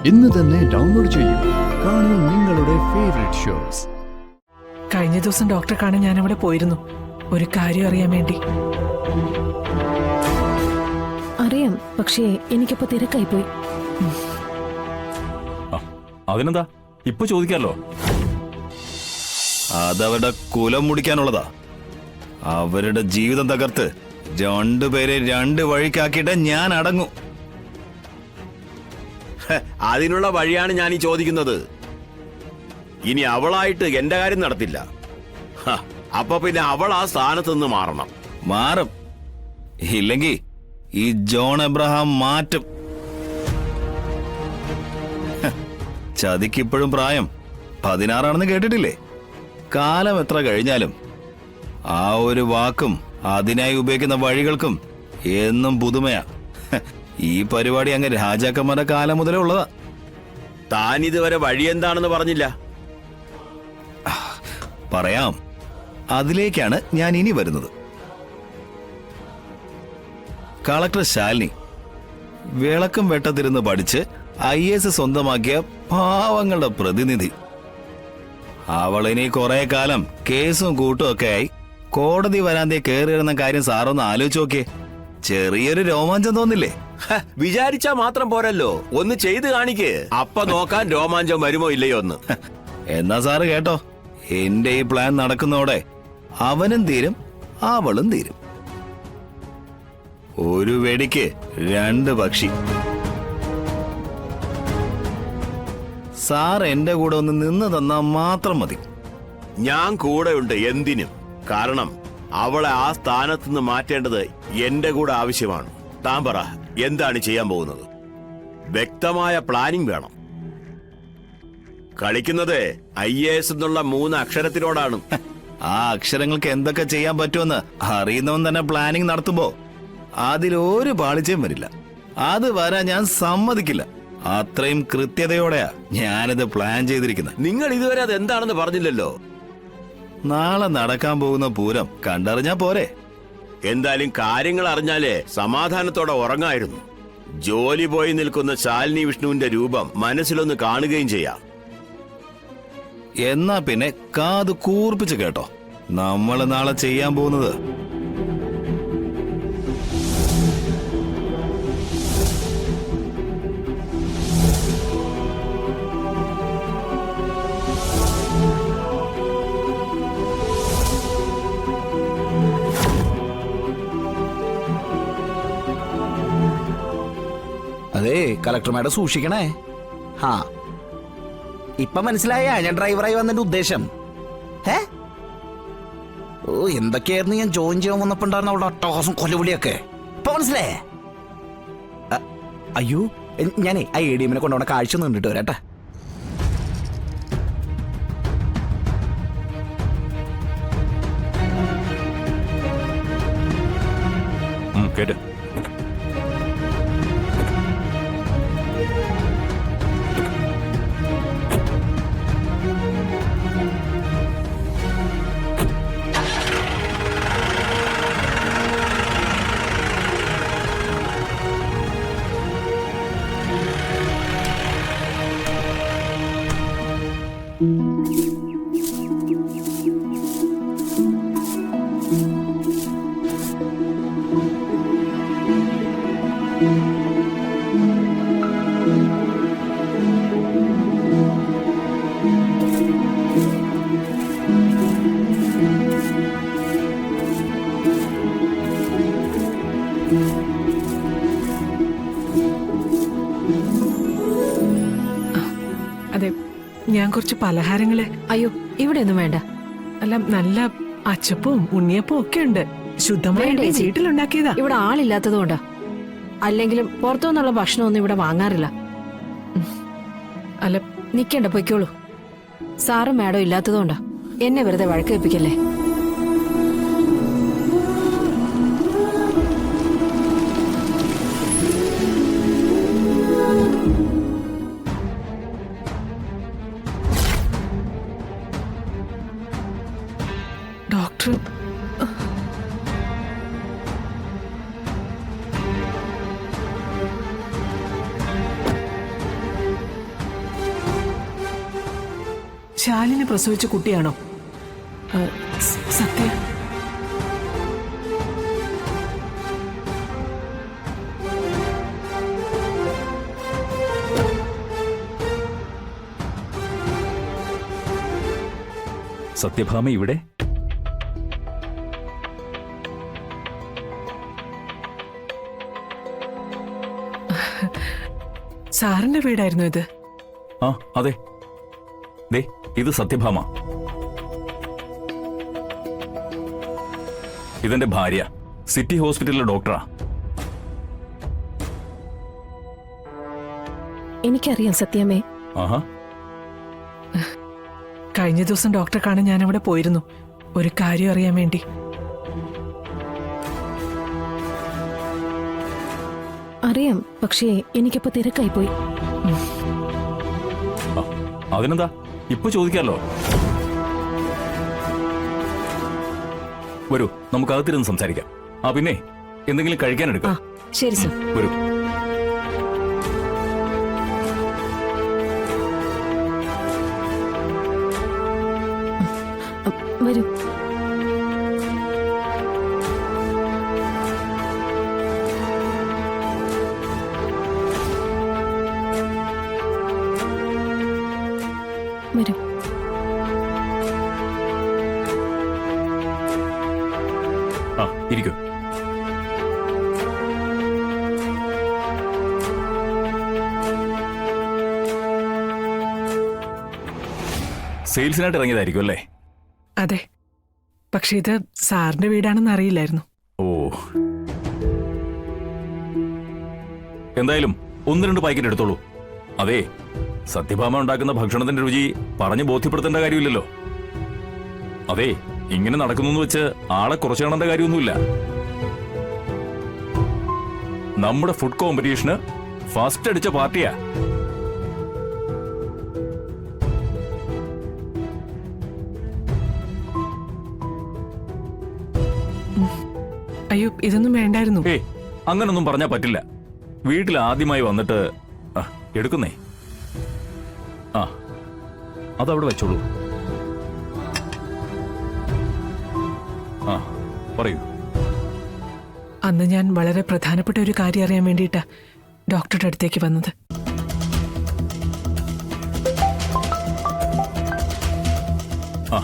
ഇന്ന് തന്നെ ഡൗൺലോഡ് ചെയ്യൂ. കാണൂ നിങ്ങളുടെ ഫേവറേറ്റ് ഷോസ്. കഴിഞ്ഞ ദിവസം ഡോക്ടറെ കാണാൻ ഞാൻ അവിടെ പോയിരുന്നു, ഒരു കാര്യം അറിയാൻ വേണ്ടി. അറിയാം, പക്ഷേ എനിക്കപ്പോ തിരക്കായി പോയി. അതിനെന്താ, ഇപ്പൊ ചോദിക്കാലോ. അതവരുടെ കുലം മുടിക്കാനുള്ളതാ. അവരുടെ ജീവിതം തകർത്ത് രണ്ടുപേരെ രണ്ട് വഴിക്കാക്കിയിട്ട് ഞാൻ അടങ്ങും. അതിനുള്ള വഴിയാണ് ഞാൻ ഈ ചോദിക്കുന്നത്. ഇനി അവളായിട്ട് എന്റെ കാര്യം നടത്തില്ല. അപ്പൊ പിന്നെ അവൾ ആ സ്ഥാനത്ത് നിന്ന് മാറണം. മാറും. ഇല്ലെങ്കിൽ ഈ ജോൺ എബ്രഹാം മാറ്റും. ചതിക്കിപ്പോഴും പ്രായം 16 കേട്ടിട്ടില്ലേ? കാലം എത്ര കഴിഞ്ഞാലും ആ ഒരു വാക്കും അതിനായി ഉപയോഗിക്കുന്ന വഴികൾക്കും എന്നും പുതുമയാ. ഈ പരിപാടി അങ്ങ് രാജാക്കന്മാരുടെ കാലം മുതലേ ഉള്ളതാ. താൻ ഇതുവരെ വഴി എന്താണെന്ന് പറഞ്ഞില്ല. പറയാം, അതിലേക്കാണ് ഞാൻ ഇനി വരുന്നത്. കളക്ടർ ശാലിനി വിളക്കും വെട്ടത്തിരുന്ന് പഠിച്ച് IAS സ്വന്തമാക്കിയ പാവങ്ങളുടെ പ്രതിനിധി. അവളിനി കുറെ കാലം കേസും കൂട്ടും ഒക്കെ ആയി കോടതി വരാന്തേ കയറിയിരുന്ന കാര്യം സാറൊന്ന് ആലോചിച്ച് നോക്കിയേ. ചെറിയൊരു രോമാഞ്ചം തോന്നില്ലേ? വിചാരിച്ചാ മാത്രം പോരല്ലോ, ഒന്ന് ചെയ്ത് കാണിക്ക്. അപ്പൊ നോക്കാൻ രോമാഞ്ചം വരുമോ ഇല്ലയോ എന്ന്. എന്നാ സാറ് കേട്ടോ, എന്റെ ഈ പ്ലാൻ നടക്കുന്നതോടെ അവനും തീരും അവളും തീരും. ഒരു വെടിക്ക് 2 പക്ഷി. സാർ എന്റെ കൂടെ ഒന്ന് നിന്ന് തന്നാ മാത്രം മതി. ഞാൻ കൂടെയുണ്ട് എന്തിനും. കാരണം അവളെ ആ സ്ഥാനത്ത് നിന്ന് മാറ്റേണ്ടത് എന്റെ കൂടെ ആവശ്യമാണ്. താൻ പറ, എന്താണ് ചെയ്യാൻ പോകുന്നത്? വ്യക്തമായ പ്ലാനിംഗ് വേണം. കളിക്കുന്നത് IAS എന്നുള്ള 3 അക്ഷരത്തിനോടാണ്. ആ അക്ഷരങ്ങൾക്ക് എന്തൊക്കെ ചെയ്യാൻ പറ്റുമെന്ന് അറിയുന്നവൻ തന്നെ പ്ലാനിംഗ് നടത്തുമ്പോ അതിലൊരു പാളിച്ചയും വരില്ല. അത് വരാൻ ഞാൻ സമ്മതിക്കില്ല. അത്രയും കൃത്യതയോടെയാ ഞാനിത് പ്ലാൻ ചെയ്തിരിക്കുന്നത്. നിങ്ങൾ ഇതുവരെ അത് എന്താണെന്ന് പറഞ്ഞില്ലല്ലോ. നാളെ നടക്കാൻ പോകുന്ന പൂരം കണ്ടറിഞ്ഞാ പോരെ? എന്തായാലും കാര്യങ്ങൾ അറിഞ്ഞാലേ സമാധാനത്തോടെ ഉറങ്ങായിരുന്നു. ജോലി പോയി നിൽക്കുന്ന ശാലിനി വിഷ്ണുവിന്റെ രൂപം മനസ്സിലൊന്ന് കാണുകയും ചെയ്യാം. എന്നാ പിന്നെ കാത് കൂർപ്പിച്ച് കേട്ടോ, നമ്മൾ നാളെ ചെയ്യാൻ പോകുന്നത്. അതെ, കളക്ടർ മാഡം സൂക്ഷിക്കണേ. ഹാ, ഇപ്പൊ മനസ്സിലായ ഞാൻ ഡ്രൈവറായി വന്നതിന്റെ ഉദ്ദേശം. ഓ, എന്തൊക്കെയായിരുന്നു ഞാൻ ജോയിൻ ചെയ്യാൻ വന്നപ്പോ ഉണ്ടായിരുന്ന അവളുടെ അട്ടഹാസം കൊലവിളിയൊക്കെ ഇപ്പൊ മനസ്സിലായേ? അയ്യോ, ഞാനേ ആ ADM കൊണ്ടുപോണ കാഴ്ച നിന്നിട്ട് വരാട്ടെ. കേട്ട് അതെ, ഞാൻ കുറച്ച് പലഹാരങ്ങള്. അയ്യോ, ഇവിടെ ഒന്നും വേണ്ട. അല്ല, നല്ല അച്ചപ്പവും ഉണ്ണിയപ്പവും ഒക്കെ ഉണ്ട്. ശുദ്ധമായ വേണ്ട ചേച്ചി. വീട്ടിലുണ്ടാക്കിയതാ. ഇവിടെ ആളില്ലാത്തതുകൊണ്ടാ. അല്ലെങ്കിലും പുറത്തുനിന്നുള്ള ഭക്ഷണമൊന്നും ഇവിടെ വാങ്ങാറില്ല. അല്ല, നിക്കണ്ട, പൊയ്ക്കോളൂ. സാറും മാഡം ഇല്ലാത്തതുകൊണ്ടാ. എന്നെ വെറുതെ വഴക്കേൽപ്പിക്കല്ലേ. ഡോക്ടർ ശാലിനി പ്രസവിച്ച കുട്ടിയാണോ സത്യ? സത്യഭാമ ഇവിടെ? സാറിന്റെ വീടായിരുന്നു ഇത്? ആ അതെ. ദേ ഇത് സത്യഭാമ. ഇതെന്റെ ഭാര്യ, സിറ്റി ഹോസ്പിറ്റലിലെ ഡോക്ടറാ. എനിക്കറിയാം സത്യമേ. ആഹാ. കഴിഞ്ഞ ദിവസം ഡോക്ടറെ കാണാൻ ഞാൻ അവിടെ പോയിരുന്നു, ഒരു കാര്യം അറിയാൻ വേണ്ടി. അറിയാം, പക്ഷേ എനിക്കിപ്പോ തിരക്കായി പോയി. ആ, അതിനെന്താ, ഇപ്പൊ ചോദിക്കാലോ. വരൂ, നമുക്ക് അകത്തിരുന്ന് സംസാരിക്കാം. ആ പിന്നെ എന്തെങ്കിലും കഴിക്കാൻ ആ എടുക്കാം. ശരി സർ. വരൂ. വരൂ. വരൂ. ആ ഇരിക്കൂ. സെയിൽസിനായിട്ട് ഇറങ്ങിയതായിരിക്കും അല്ലേ? അതെ, പക്ഷെ ഇത് സാറിന്റെ വീടാണെന്ന് അറിയില്ലായിരുന്നു. ഓ, എന്തായാലും 1-2 പാക്കറ്റ് എടുത്തോളൂ. അതെ, സത്യഭാമ ഉണ്ടാക്കുന്ന ഭക്ഷണത്തിന്റെ രുചി പറഞ്ഞ് ബോധ്യപ്പെടുത്തേണ്ട കാര്യമില്ലല്ലോ. അതെ, ഇങ്ങനെ നടക്കുന്നു വെച്ച് ആളെ കുറച്ചു കാണേണ്ട കാര്യമൊന്നുമില്ല. നമ്മുടെ ഫുഡ് കോമ്പറ്റീഷന് ഫസ്റ്റ് അടിച്ച പാർട്ടിയാ. അയ്യോ, ഇതൊന്നും വേണ്ടായിരുന്നു. ഏ, അങ്ങനൊന്നും പറഞ്ഞാ പറ്റില്ല. വീട്ടിൽ ആദ്യമായി വന്നിട്ട് എടുക്കുന്നേ. ആ, അതവിടെ വെച്ചോളൂ. ആ, പറയൂ. അന്ന് ഞാൻ വളരെ പ്രധാനപ്പെട്ട ഒരു കാര്യം അറിയാൻ വേണ്ടിയിട്ടാ ഡോക്ടറുടെ അടുത്തേക്ക് വന്നത്. ആ,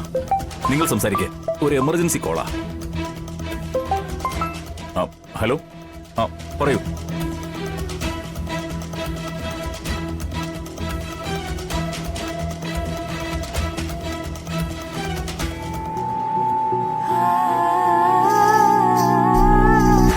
നിങ്ങൾ സംസാരിക്കേ, ഒരു എമർജൻസി കോളാ. ആ, ഹലോ. ആ, പറയൂ.